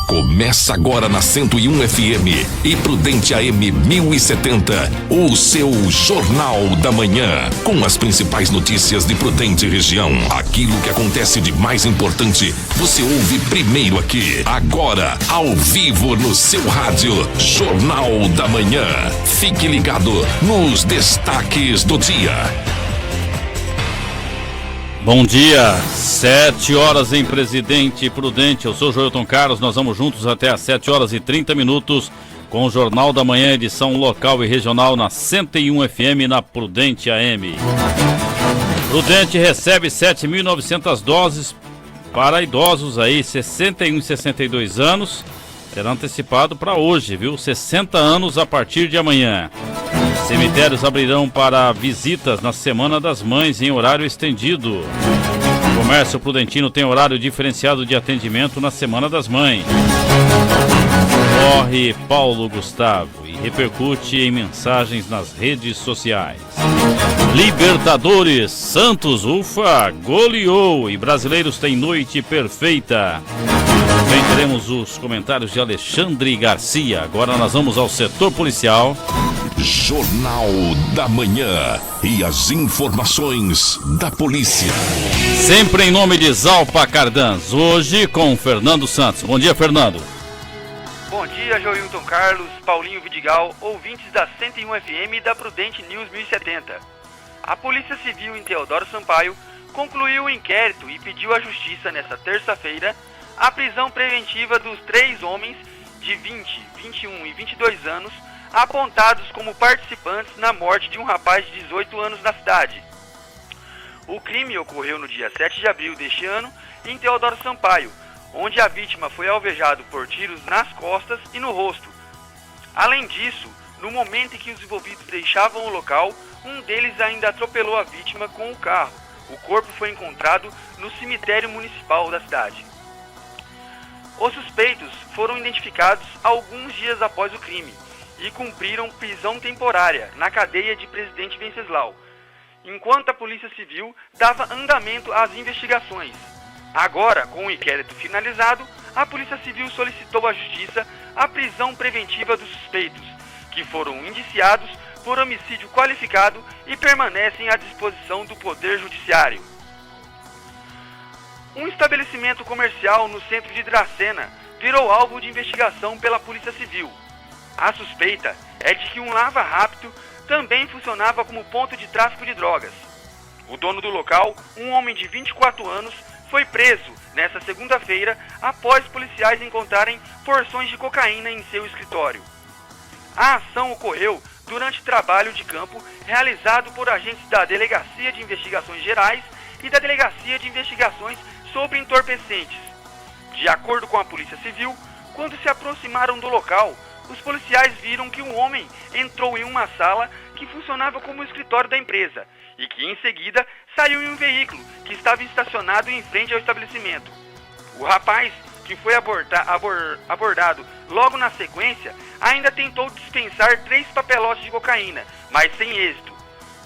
Começa agora na 101 FM e Prudente AM 1070, o seu Jornal da Manhã, com as principais notícias de Prudente região. Aquilo que acontece de mais importante, você ouve primeiro aqui, agora, ao vivo no seu rádio, Jornal da Manhã. Fique ligado nos destaques do dia. Bom dia, 7 horas em Presidente Prudente, eu sou Joelton Carlos, nós vamos juntos até às 7 horas e 30 minutos com o Jornal da Manhã, edição local e regional na 101 FM na Prudente AM. Prudente recebe 7.900 doses para idosos aí, 61 e 62 anos, será antecipado para hoje, viu? 60 anos a partir de amanhã. Cemitérios abrirão para visitas na Semana das Mães em horário estendido. O comércio prudentino tem horário diferenciado de atendimento na Semana das Mães. Morre Paulo Gustavo e repercute em mensagens nas redes sociais. Libertadores, Santos, ufa, goleou e brasileiros têm noite perfeita. Também teremos os comentários de Alexandre Garcia. Agora nós vamos ao setor policial. Jornal da Manhã e as informações da polícia. Sempre em nome de Zalpa Cardans, hoje com Fernando Santos. Bom dia, Fernando. Bom dia, Joilton Carlos, Paulinho Vidigal, ouvintes da 101 FM e da Prudente News 1070. A Polícia Civil em Teodoro Sampaio concluiu o inquérito e pediu à Justiça, nesta terça-feira, a prisão preventiva dos 3 homens de 20, 21 e 22 anos apontados como participantes na morte de um rapaz de 18 anos na cidade. O crime ocorreu no dia 7 de abril deste ano em Teodoro Sampaio, onde a vítima foi alvejada por tiros nas costas e no rosto. Além disso, no momento em que os envolvidos deixavam o local, um deles ainda atropelou a vítima com o carro. O corpo foi encontrado no cemitério municipal da cidade. Os suspeitos foram identificados alguns dias após o crime e cumpriram prisão temporária na cadeia de Presidente Venceslau, enquanto a Polícia Civil dava andamento às investigações. Agora, com o inquérito finalizado, a Polícia Civil solicitou à Justiça a prisão preventiva dos suspeitos, que foram indiciados por homicídio qualificado e permanecem à disposição do Poder Judiciário. Um estabelecimento comercial no centro de Dracena virou alvo de investigação pela Polícia Civil. A suspeita é de que um lava-rápido também funcionava como ponto de tráfico de drogas. O dono do local, um homem de 24 anos, foi preso nesta segunda-feira após policiais encontrarem porções de cocaína em seu escritório. A ação ocorreu durante trabalho de campo realizado por agentes da Delegacia de Investigações Gerais e da Delegacia de Investigações sobre Entorpecentes. De acordo com a Polícia Civil, quando se aproximaram do local, os policiais viram que um homem entrou em uma sala que funcionava como escritório da empresa e que, em seguida, saiu em um veículo que estava estacionado em frente ao estabelecimento. O rapaz, que foi abordado logo na sequência, ainda tentou dispensar 3 papelotes de cocaína, mas sem êxito.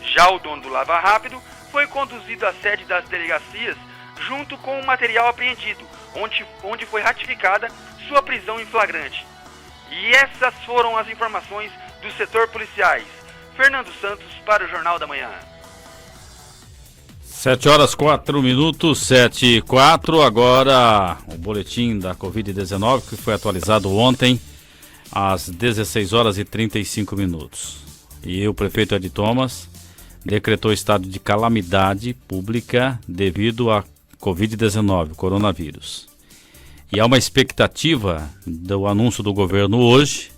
Já o dono do Lava Rápido foi conduzido à sede das delegacias junto com o material apreendido, onde foi ratificada sua prisão em flagrante. E essas foram as informações do setor policiais. Fernando Santos para o Jornal da Manhã. 7 horas 4 minutos, 7 e 4. Agora o boletim da Covid-19 que foi atualizado ontem às 16 horas e 35 minutos. E o prefeito Edi Thomas decretou estado de calamidade pública devido à Covid-19, coronavírus. E há uma expectativa do anúncio do governo hoje,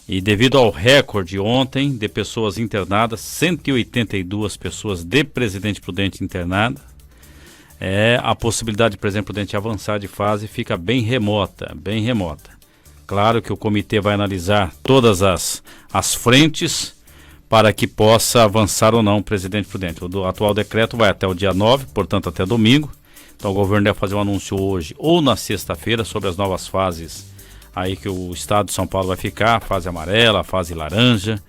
e devido ao recorde ontem de pessoas internadas, 182 pessoas de Presidente Prudente internadas, a possibilidade de Presidente Prudente avançar de fase fica bem remota, bem remota. Claro que o comitê vai analisar todas as frentes para que possa avançar ou não o Presidente Prudente. O atual decreto vai até o dia 9, portanto até domingo. Então o governo deve fazer um anúncio hoje ou na sexta-feira sobre as novas fases aí que o estado de São Paulo vai ficar, a fase amarela, a fase laranja.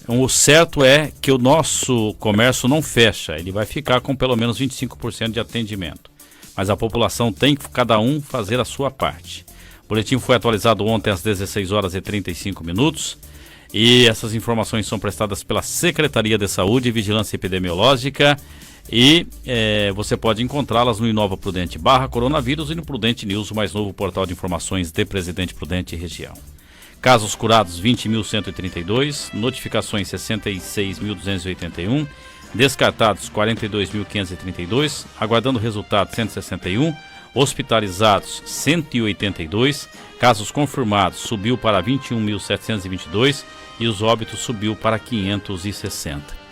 Então, o certo é que o nosso comércio não fecha, ele vai ficar com pelo menos 25% de atendimento. Mas a população tem que cada um fazer a sua parte. O boletim foi atualizado ontem às 16 horas e 35 minutos. E essas informações são prestadas pela Secretaria de Saúde e Vigilância Epidemiológica. E você pode encontrá-las no Inova Prudente /coronavírus e no Prudente News, o mais novo portal de informações de Presidente Prudente e região. Casos curados 20.132, notificações 66.281, descartados 42.532, aguardando resultado 161, hospitalizados 182, casos confirmados subiu para 21.722 e os óbitos subiu para 560.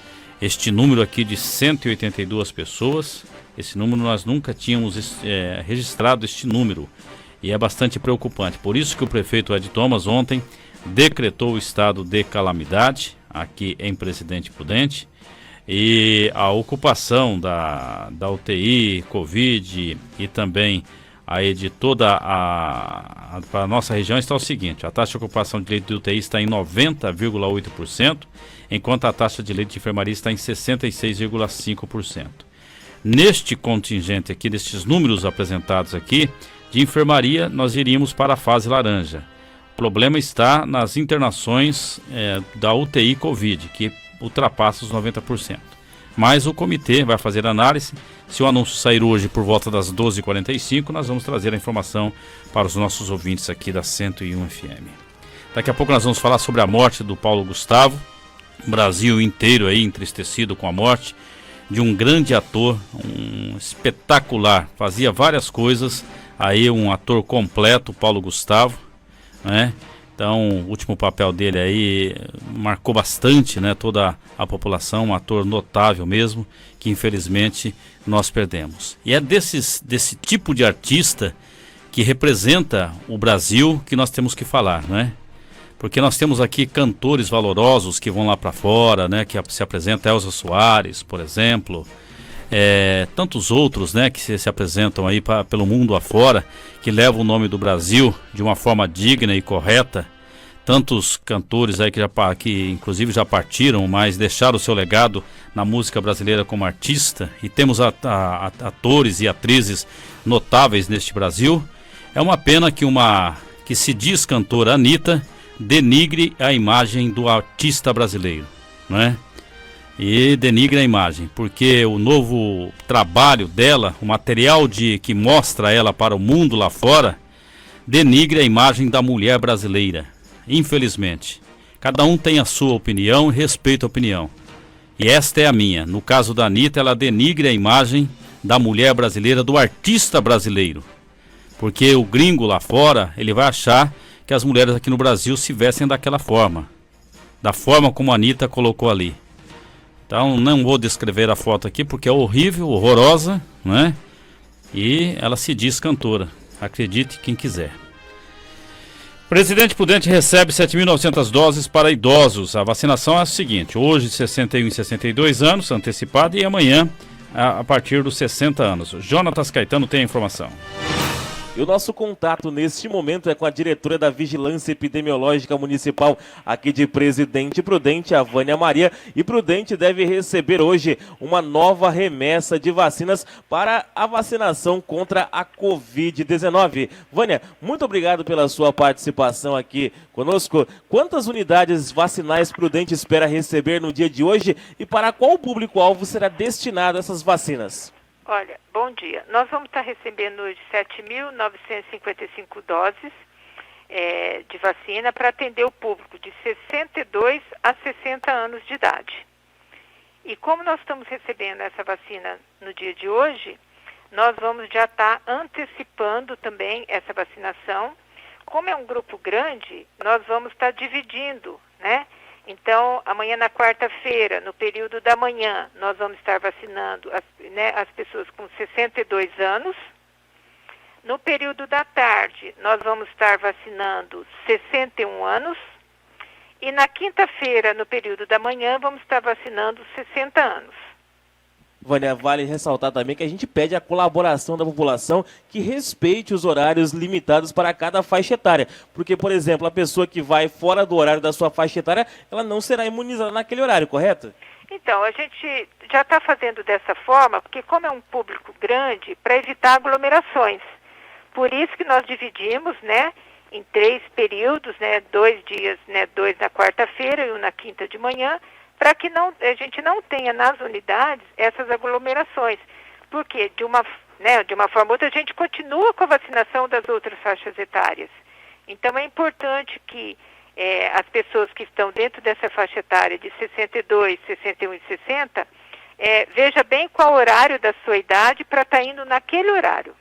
Este número aqui de 182 pessoas, esse número nós nunca tínhamos registrado este número e é bastante preocupante. Por isso que o prefeito Ed Thomas ontem decretou o estado de calamidade aqui em Presidente Prudente e a ocupação da UTI, Covid e também aí de toda para a nossa região está o seguinte: a taxa de ocupação de leito de UTI está em 90,8%, enquanto a taxa de leito de enfermaria está em 66,5%. Neste contingente aqui, destes números apresentados aqui, de enfermaria, nós iríamos para a fase laranja. O problema está nas internações da UTI Covid, que ultrapassa os 90%. Mas o comitê vai fazer análise. Se o anúncio sair hoje por volta das 12h45, nós vamos trazer a informação para os nossos ouvintes aqui da 101 FM. Daqui a pouco nós vamos falar sobre a morte do Paulo Gustavo. O Brasil inteiro aí entristecido com a morte de um grande ator, um espetacular, fazia várias coisas, aí um ator completo, Paulo Gustavo, né? Então, o último papel dele aí marcou bastante, né, toda a população, um ator notável mesmo, que infelizmente nós perdemos. E é desse tipo de artista que representa o Brasil que nós temos que falar, né? Porque nós temos aqui cantores valorosos que vão lá para fora, né, que se apresenta, Elza Soares, por exemplo, tantos outros, né, que se apresentam aí pelo mundo afora, que levam o nome do Brasil de uma forma digna e correta. Tantos cantores aí que inclusive já partiram, mas deixaram o seu legado na música brasileira como artista. E temos atores e atrizes notáveis neste Brasil. É uma pena que se diz cantora Anitta denigre a imagem do artista brasileiro, né? E denigre a imagem, porque o novo trabalho dela, o material que mostra ela para o mundo lá fora, denigre a imagem da mulher brasileira, infelizmente. Cada um tem a sua opinião e respeito a opinião. E esta é a minha. No caso da Anitta, ela denigre a imagem da mulher brasileira, do artista brasileiro. Porque o gringo lá fora, ele vai achar que as mulheres aqui no Brasil se vestem daquela forma. Da forma como a Anitta colocou ali. Então não vou descrever a foto aqui porque é horrível, horrorosa, né? E ela se diz cantora. Acredite quem quiser. Presidente Prudente recebe 7.900 doses para idosos. A vacinação é a seguinte: hoje 61 e 62 anos, antecipada, e amanhã a partir dos 60 anos. Jonatas Caetano tem a informação. E o nosso contato neste momento é com a diretora da Vigilância Epidemiológica Municipal aqui de Presidente Prudente, a Vânia Maria. E Prudente deve receber hoje uma nova remessa de vacinas para a vacinação contra a Covid-19. Vânia, muito obrigado pela sua participação aqui conosco. Quantas unidades vacinais Prudente espera receber no dia de hoje e para qual público-alvo será destinado essas vacinas? Olha, bom dia. Nós vamos estar recebendo hoje 7.955 doses de vacina para atender o público de 62 a 60 anos de idade. E como nós estamos recebendo essa vacina no dia de hoje, nós vamos já estar antecipando também essa vacinação. Como é um grupo grande, nós vamos estar dividindo, né? Então, amanhã na quarta-feira, no período da manhã, nós vamos estar vacinando as pessoas com 62 anos. No período da tarde, nós vamos estar vacinando 61 anos. E na quinta-feira, no período da manhã, vamos estar vacinando 60 anos. Vânia, vale ressaltar também que a gente pede a colaboração da população que respeite os horários limitados para cada faixa etária. Porque, por exemplo, a pessoa que vai fora do horário da sua faixa etária, ela não será imunizada naquele horário, correto? Então, a gente já está fazendo dessa forma, porque como é um público grande, para evitar aglomerações. Por isso que nós dividimos, né, em 3 períodos, né, 2 dias, né, 2 na quarta-feira e 1 na quinta de manhã, para que a gente não tenha nas unidades essas aglomerações. Porque de uma forma ou outra a gente continua com a vacinação das outras faixas etárias. Então é importante que as pessoas que estão dentro dessa faixa etária de 62, 61 e 60, veja bem qual horário da sua idade para estar indo naquele horário.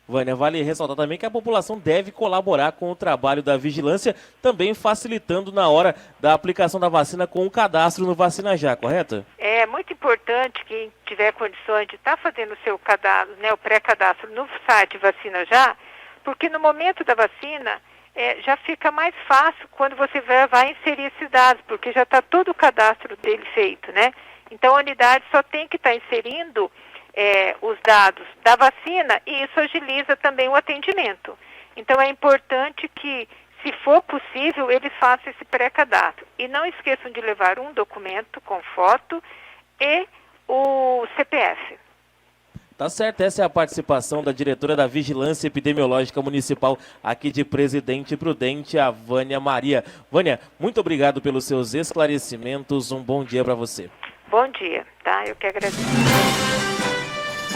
Vânia, vale ressaltar também que a população deve colaborar com o trabalho da vigilância, também facilitando na hora da aplicação da vacina com o cadastro no Vacina Já, correto? É muito importante quem tiver condições de estar fazendo o seu cadastro, né, o pré-cadastro no site Vacina Já, porque no momento da vacina já fica mais fácil quando você vai inserir esses dados, porque já está todo o cadastro dele feito, né? Então a unidade só tem que estar inserindo os dados da vacina e isso agiliza também o atendimento. Então é importante que, se for possível, eles façam esse pré-cadastro. E não esqueçam de levar um documento com foto e o CPF. Tá certo, essa é a participação da diretora da Vigilância Epidemiológica Municipal aqui de Presidente Prudente, a Vânia Maria. Vânia, muito obrigado pelos seus esclarecimentos, um bom dia para você. Bom dia, tá? Eu que agradeço.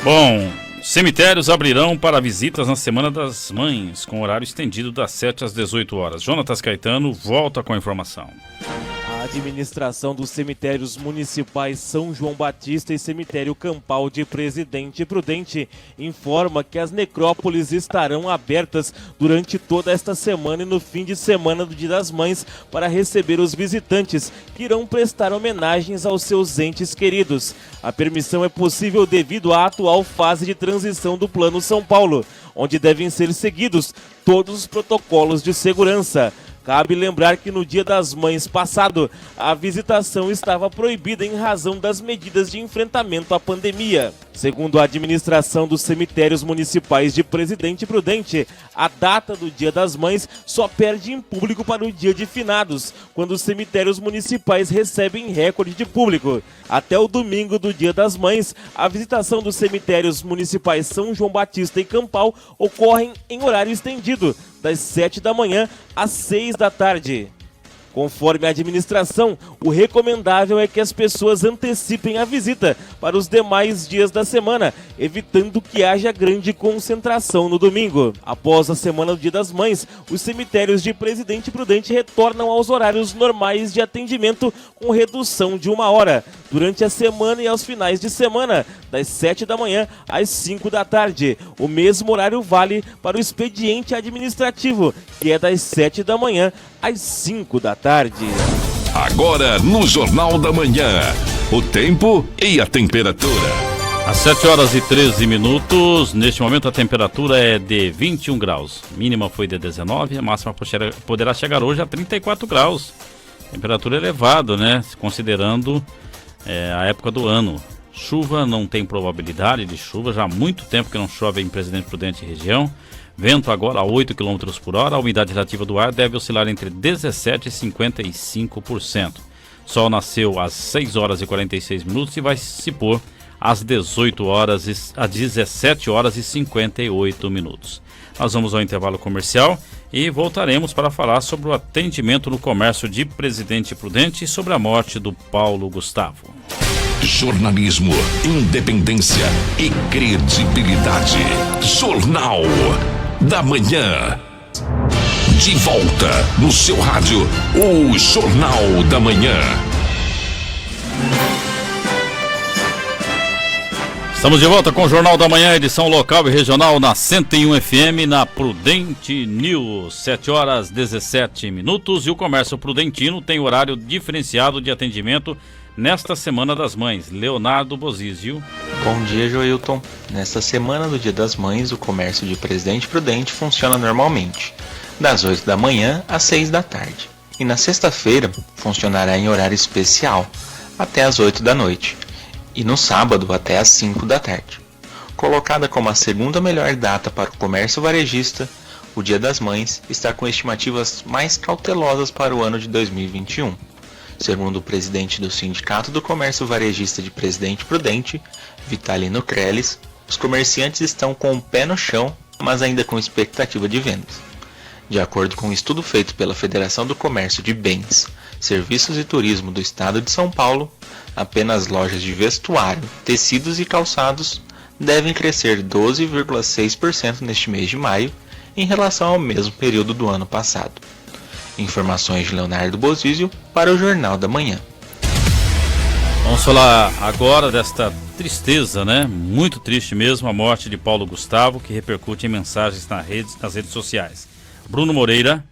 Bom, cemitérios abrirão para visitas na Semana das Mães, com horário estendido das 7 às 18 horas. Jonatas Caetano volta com a informação. A administração dos cemitérios municipais São João Batista e Cemitério Campal de Presidente Prudente informa que as necrópolis estarão abertas durante toda esta semana e no fim de semana do Dia das Mães para receber os visitantes que irão prestar homenagens aos seus entes queridos. A permissão é possível devido à atual fase de transição do Plano São Paulo, onde devem ser seguidos todos os protocolos de segurança. Cabe lembrar que no Dia das Mães passado, a visitação estava proibida em razão das medidas de enfrentamento à pandemia. Segundo a administração dos cemitérios municipais de Presidente Prudente, a data do Dia das Mães só perde em público para o Dia de Finados, quando os cemitérios municipais recebem recorde de público. Até o domingo do Dia das Mães, a visitação dos cemitérios municipais São João Batista e Campal ocorrem em horário estendido, das 7 da manhã às 6 da tarde. Conforme a administração, o recomendável é que as pessoas antecipem a visita para os demais dias da semana, evitando que haja grande concentração no domingo. Após a semana do Dia das Mães, os cemitérios de Presidente Prudente retornam aos horários normais de atendimento com redução de 1 hora, durante a semana e aos finais de semana, das 7 da manhã às 5 da tarde. O mesmo horário vale para o expediente administrativo, que é das 7 da manhã às 5 da tarde. Agora no Jornal da Manhã, o tempo e a temperatura. Às 7 horas e 13 minutos, neste momento a temperatura é de 21 graus. Mínima foi de 19, a máxima poderá chegar hoje a 34 graus. Temperatura elevada, né? Considerando a época do ano. Chuva, não tem probabilidade de chuva, já há muito tempo que não chove em Presidente Prudente e região. Vento agora a 8 km por hora, a umidade relativa do ar deve oscilar entre 17% e 55%. Sol nasceu às 6 horas e 46 minutos e vai se pôr às 17 horas e 58 minutos. Nós vamos ao intervalo comercial e voltaremos para falar sobre o atendimento no comércio de Presidente Prudente e sobre a morte do Paulo Gustavo. Jornalismo, independência e credibilidade. Jornal da Manhã. De volta no seu rádio, o Jornal da Manhã. Estamos de volta com o Jornal da Manhã, edição local e regional na 101 FM, na Prudente News, 7 horas 17 minutos. E o comércio prudentino tem horário diferenciado de atendimento nesta Semana das Mães. Leonardo Bozizio. Bom dia, Joilton. Nesta semana do Dia das Mães, o comércio de Presidente Prudente funciona normalmente, das 8 da manhã às 6 da tarde. E na sexta-feira, funcionará em horário especial, até às 8 da noite. E no sábado, até às 5 da tarde. Colocada como a segunda melhor data para o comércio varejista, o Dia das Mães está com estimativas mais cautelosas para o ano de 2021. Segundo o presidente do Sindicato do Comércio Varejista de Presidente Prudente, Vitalino Creles, os comerciantes estão com o pé no chão mas ainda com expectativa de vendas. De acordo com um estudo feito pela Federação do Comércio de Bens, Serviços e Turismo do Estado de São Paulo, apenas lojas de vestuário, tecidos e calçados devem crescer 12,6% neste mês de maio em relação ao mesmo período do ano passado. Informações de Leonardo Bozizio para o Jornal da Manhã. Vamos falar agora desta tristeza, né? Muito triste mesmo, a morte de Paulo Gustavo, que repercute em mensagens nas redes sociais. Bruno Moreira.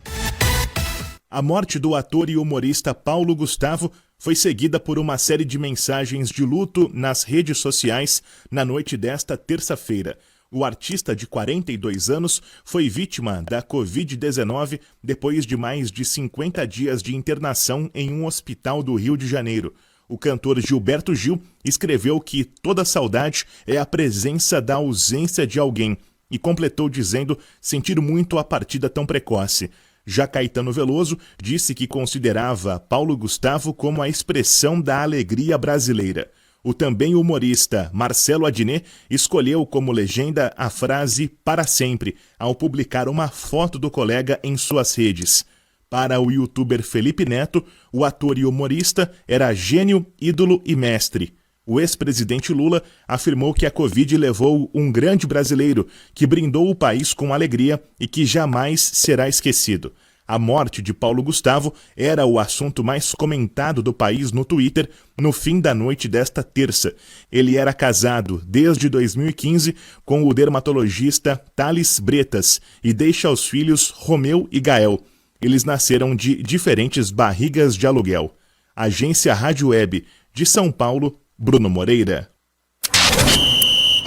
A morte do ator e humorista Paulo Gustavo foi seguida por uma série de mensagens de luto nas redes sociais na noite desta terça-feira. O artista de 42 anos foi vítima da Covid-19 depois de mais de 50 dias de internação em um hospital do Rio de Janeiro. O cantor Gilberto Gil escreveu que toda saudade é a presença da ausência de alguém e completou dizendo sentir muito a partida tão precoce. Já Caetano Veloso disse que considerava Paulo Gustavo como a expressão da alegria brasileira. O também humorista Marcelo Adnet escolheu como legenda a frase "para sempre" ao publicar uma foto do colega em suas redes. Para o youtuber Felipe Neto, o ator e humorista era gênio, ídolo e mestre. O ex-presidente Lula afirmou que a Covid levou um grande brasileiro que brindou o país com alegria e que jamais será esquecido. A morte de Paulo Gustavo era o assunto mais comentado do país no Twitter no fim da noite desta terça. Ele era casado desde 2015 com o dermatologista Thales Bretas e deixa os filhos Romeu e Gael. Eles nasceram de diferentes barrigas de aluguel. Agência Rádio Web de São Paulo, Bruno Moreira.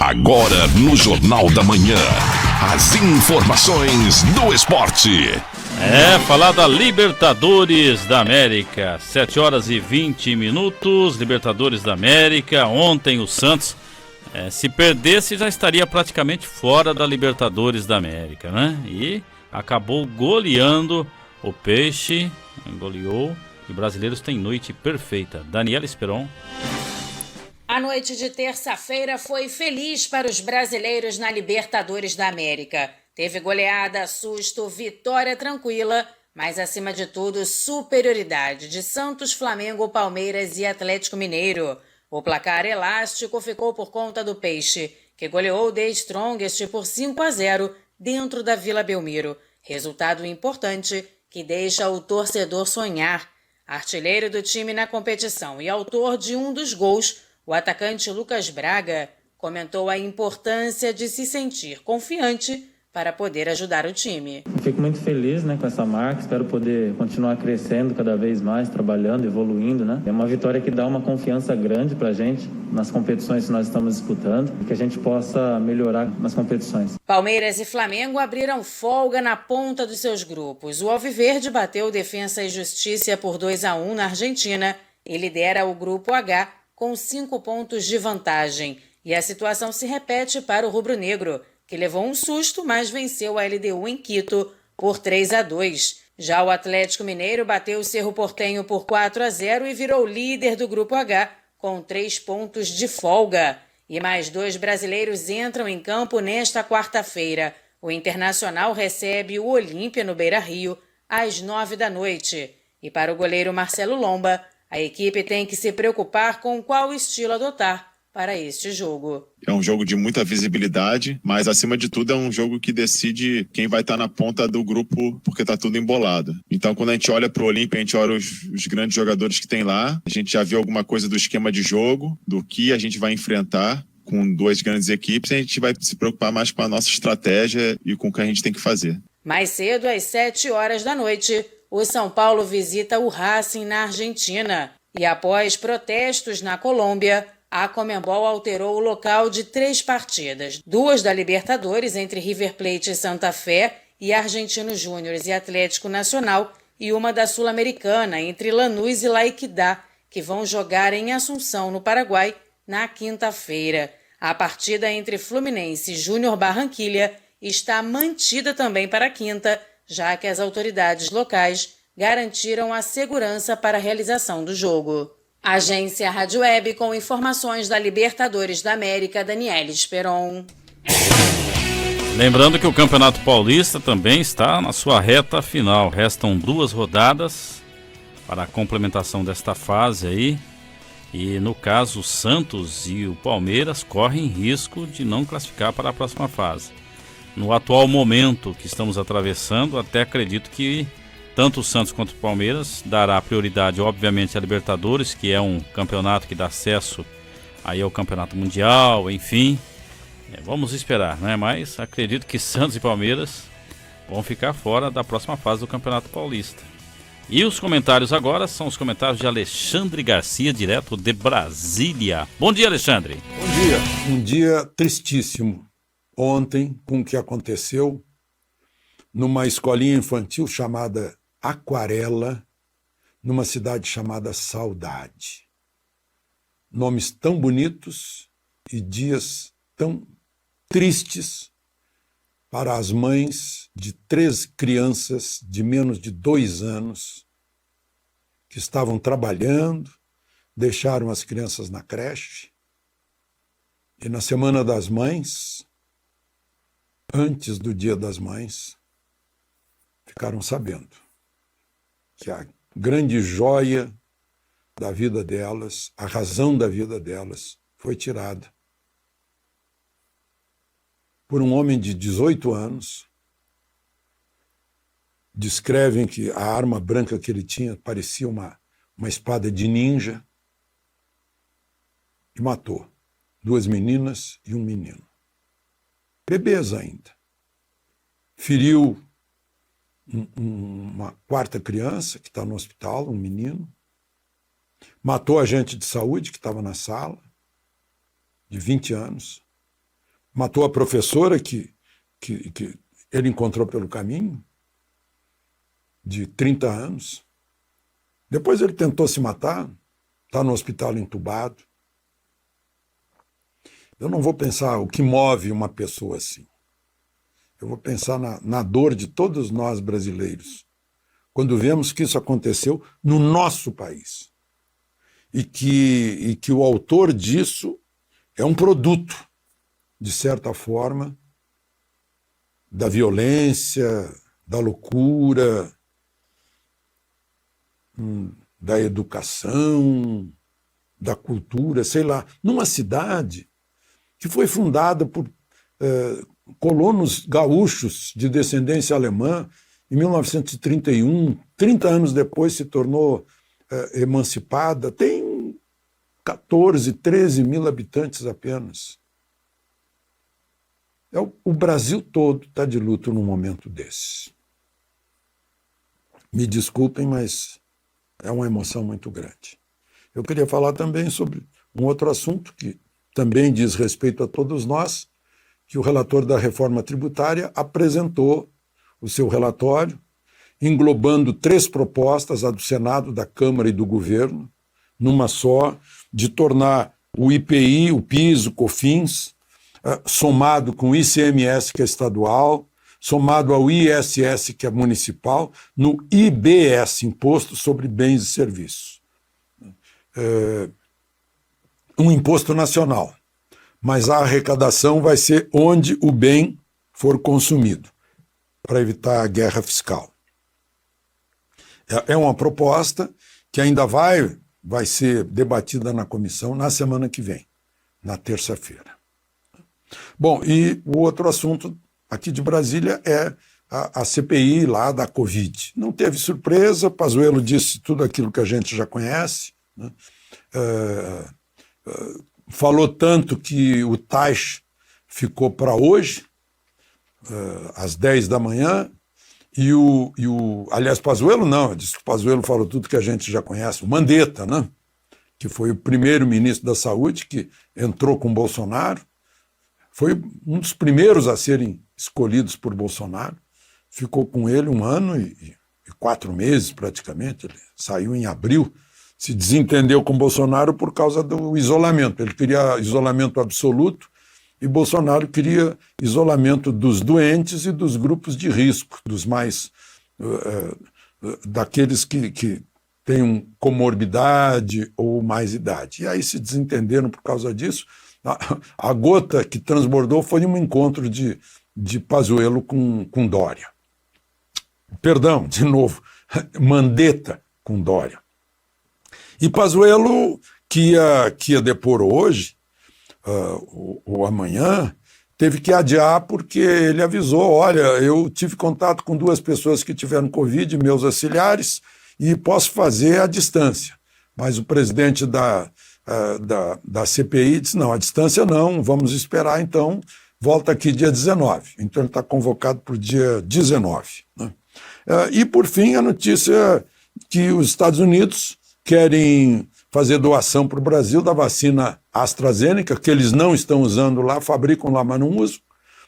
Agora no Jornal da Manhã, as informações do esporte. Falar da Libertadores da América, 7h20, Libertadores da América. Ontem o Santos, se perdesse, já estaria praticamente fora da Libertadores da América, né? E acabou goleando o Peixe, goleou, e brasileiros têm noite perfeita. Daniela Esperon. A noite de terça-feira foi feliz para os brasileiros na Libertadores da América. Teve goleada, susto, vitória tranquila, mas acima de tudo, superioridade de Santos, Flamengo, Palmeiras e Atlético Mineiro. O placar elástico ficou por conta do Peixe, que goleou o The Strongest por 5-0 dentro da Vila Belmiro. Resultado importante que deixa o torcedor sonhar. Artilheiro do time na competição e autor de um dos gols, o atacante Lucas Braga comentou a importância de se sentir confiante para poder ajudar o time. Fico muito feliz, com essa marca, espero poder continuar crescendo cada vez mais, trabalhando, evoluindo, É uma vitória que dá uma confiança grande pra gente nas competições que nós estamos disputando e que a gente possa melhorar nas competições. Palmeiras e Flamengo abriram folga na ponta dos seus grupos. O Alviverde bateu Defensa e Justiça por 2-1 na Argentina e lidera o grupo H com 5 pontos de vantagem. E a situação se repete para o rubro-negro, que levou um susto, mas venceu a LDU em Quito por 3-2. Já o Atlético Mineiro bateu o Cerro Porteño por 4-0 e virou líder do Grupo H, com 3 pontos de folga. E mais 2 brasileiros entram em campo nesta quarta-feira. O Internacional recebe o Olímpia no Beira-Rio, às 9h. E para o goleiro Marcelo Lomba, a equipe tem que se preocupar com qual estilo adotar para este jogo. É um jogo de muita visibilidade, mas acima de tudo é um jogo que decide quem vai estar na ponta do grupo, porque está tudo embolado. Então quando a gente olha para o Olímpia, a gente olha os grandes jogadores que tem lá, a gente já viu alguma coisa do esquema de jogo, do que a gente vai enfrentar com 2 grandes equipes, e a gente vai se preocupar mais com a nossa estratégia e com o que a gente tem que fazer. Mais cedo, às 7h, o São Paulo visita o Racing na Argentina. E após protestos na Colômbia, a Conmebol alterou o local de 3 partidas, 2 da Libertadores entre River Plate e Santa Fé e Argentinos Júniores e Atlético Nacional, e uma da Sul-Americana entre Lanús e La Equidad, que vão jogar em Assunção, no Paraguai, na quinta-feira. A partida entre Fluminense e Júnior Barranquilla está mantida também para a quinta, já que as autoridades locais garantiram a segurança para a realização do jogo. Agência Rádio Web com informações da Libertadores da América, Daniela Esperon. Lembrando que o Campeonato Paulista também está na sua reta final. Restam 2 rodadas para a complementação desta fase aí. E no caso, o Santos e o Palmeiras correm risco de não classificar para a próxima fase. No atual momento que estamos atravessando, até acredito que tanto o Santos quanto o Palmeiras dará prioridade, obviamente, à Libertadores, que é um campeonato que dá acesso aí ao Campeonato Mundial, enfim. Vamos esperar, né? Mas acredito que Santos e Palmeiras vão ficar fora da próxima fase do Campeonato Paulista. E os comentários agora são os comentários de Alexandre Garcia, direto de Brasília. Bom dia, Alexandre. Bom dia. Um dia tristíssimo. Ontem, com o que aconteceu numa escolinha infantil chamada Aquarela, numa cidade chamada Saudade. Nomes tão bonitos e dias tão tristes para as mães de 3 crianças de menos de 2 anos que estavam trabalhando, deixaram as crianças na creche e na Semana das Mães, antes do Dia das Mães, ficaram sabendo que a grande joia da vida delas, a razão da vida delas, foi tirada por um homem de 18 anos. Descrevem que a arma branca que ele tinha parecia uma espada de ninja, e matou 2 meninas e um menino. Bebês ainda. Feriu uma 4ª criança que está no hospital, um menino. Matou a agente de saúde que estava na sala, de 20 anos. Matou a professora que ele encontrou pelo caminho, de 30 anos. Depois ele tentou se matar, está no hospital entubado. Eu não vou pensar o que move uma pessoa assim. Eu vou pensar na dor de todos nós brasileiros, quando vemos que isso aconteceu no nosso país. E que o autor disso é um produto, de certa forma, da violência, da loucura, da educação, da cultura, sei lá, numa cidade que foi fundada por colonos gaúchos de descendência alemã em 1931, 30 anos depois se tornou emancipada, tem 14, 13 mil habitantes apenas. O Brasil todo está de luto num momento desse. Me desculpem, mas é uma emoção muito grande. Eu queria falar também sobre um outro assunto que também diz respeito a todos nós, que o relator da reforma tributária apresentou o seu relatório, englobando 3 propostas, a do Senado, da Câmara e do Governo, numa só, de tornar o IPI, o PIS, o COFINS, somado com o ICMS, que é estadual, somado ao ISS, que é municipal, no IBS, Imposto sobre Bens e Serviços. Um imposto nacional, mas a arrecadação vai ser onde o bem for consumido, para evitar a guerra fiscal. É uma proposta que ainda vai ser debatida na comissão na semana que vem, na terça-feira. Bom, e o outro assunto aqui de Brasília é a CPI lá da Covid. Não teve surpresa, Pazuello disse tudo aquilo que a gente já conhece, né? Falou tanto que o Taish ficou para hoje, às 10 da manhã, aliás, Pazuello não, disse que o Pazuello falou tudo que a gente já conhece, o Mandetta, né? Que foi o primeiro ministro da Saúde que entrou com Bolsonaro, foi um dos primeiros a serem escolhidos por Bolsonaro, ficou com ele 1 ano e 4 meses praticamente, ele saiu em abril, se desentendeu com Bolsonaro por causa do isolamento, ele queria isolamento absoluto e Bolsonaro queria isolamento dos doentes e dos grupos de risco, dos mais, daqueles que têm comorbidade ou mais idade. E aí se desentenderam por causa disso. A gota que transbordou foi um encontro de de Pazuello com Dória. Perdão, de novo, Mandetta com Dória. E Pazuello, que ia depor hoje, ou amanhã, teve que adiar porque ele avisou, olha, eu tive contato com 2 pessoas que tiveram Covid, meus auxiliares, e posso fazer à distância. Mas o presidente da CPI disse, não, à distância não, vamos esperar então, volta aqui dia 19. Então ele está convocado para o dia 19. Né? E por fim a notícia que os Estados Unidos querem fazer doação para o Brasil da vacina AstraZeneca, que eles não estão usando lá, fabricam lá, mas não usam.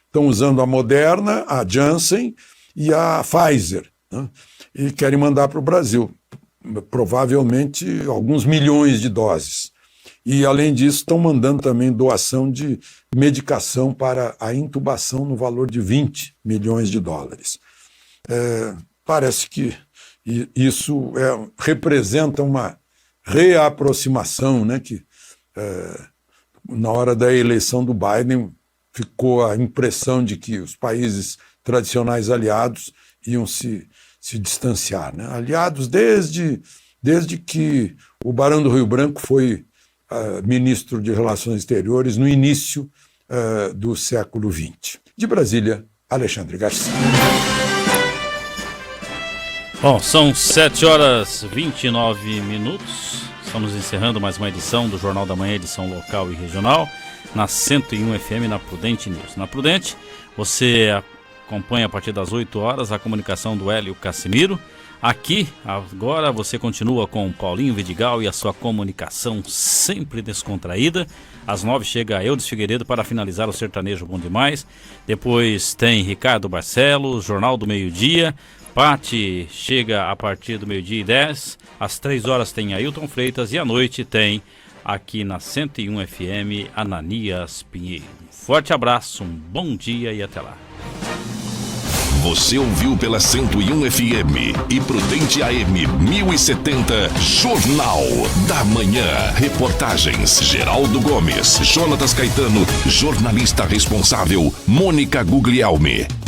Estão usando a Moderna, a Janssen e a Pfizer, né? E querem mandar para o Brasil, provavelmente alguns milhões de doses. E, além disso, estão mandando também doação de medicação para a intubação no valor de 20 milhões de dólares. Parece que isso representa uma reaproximação, né, que na hora da eleição do Biden ficou a impressão de que os países tradicionais aliados iam se distanciar, né? Aliados desde que o Barão do Rio Branco foi ministro de Relações Exteriores no início do século XX. De Brasília, Alexandre Garcia. Bom, são 7h29. Estamos encerrando mais uma edição do Jornal da Manhã, edição local e regional, na 101 FM, na Prudente News. Na Prudente, você acompanha a partir das 8 horas a comunicação do Hélio Cassimiro. Aqui, agora, você continua com o Paulinho Vidigal e a sua comunicação sempre descontraída. Às 9 chega Eudes Figueiredo para finalizar o Sertanejo Bom Demais. Depois tem Ricardo Barcelos, Jornal do Meio-Dia. Pati chega a partir do 12h10. Às 3 horas tem Ailton Freitas e à noite tem, aqui na 101 FM, Ananias Pinheiro. Forte abraço, um bom dia e até lá. Você ouviu pela 101 FM e Prudente AM 1070, Jornal da Manhã. Reportagens: Geraldo Gomes, Jonatas Caetano, jornalista responsável, Mônica Guglielmi.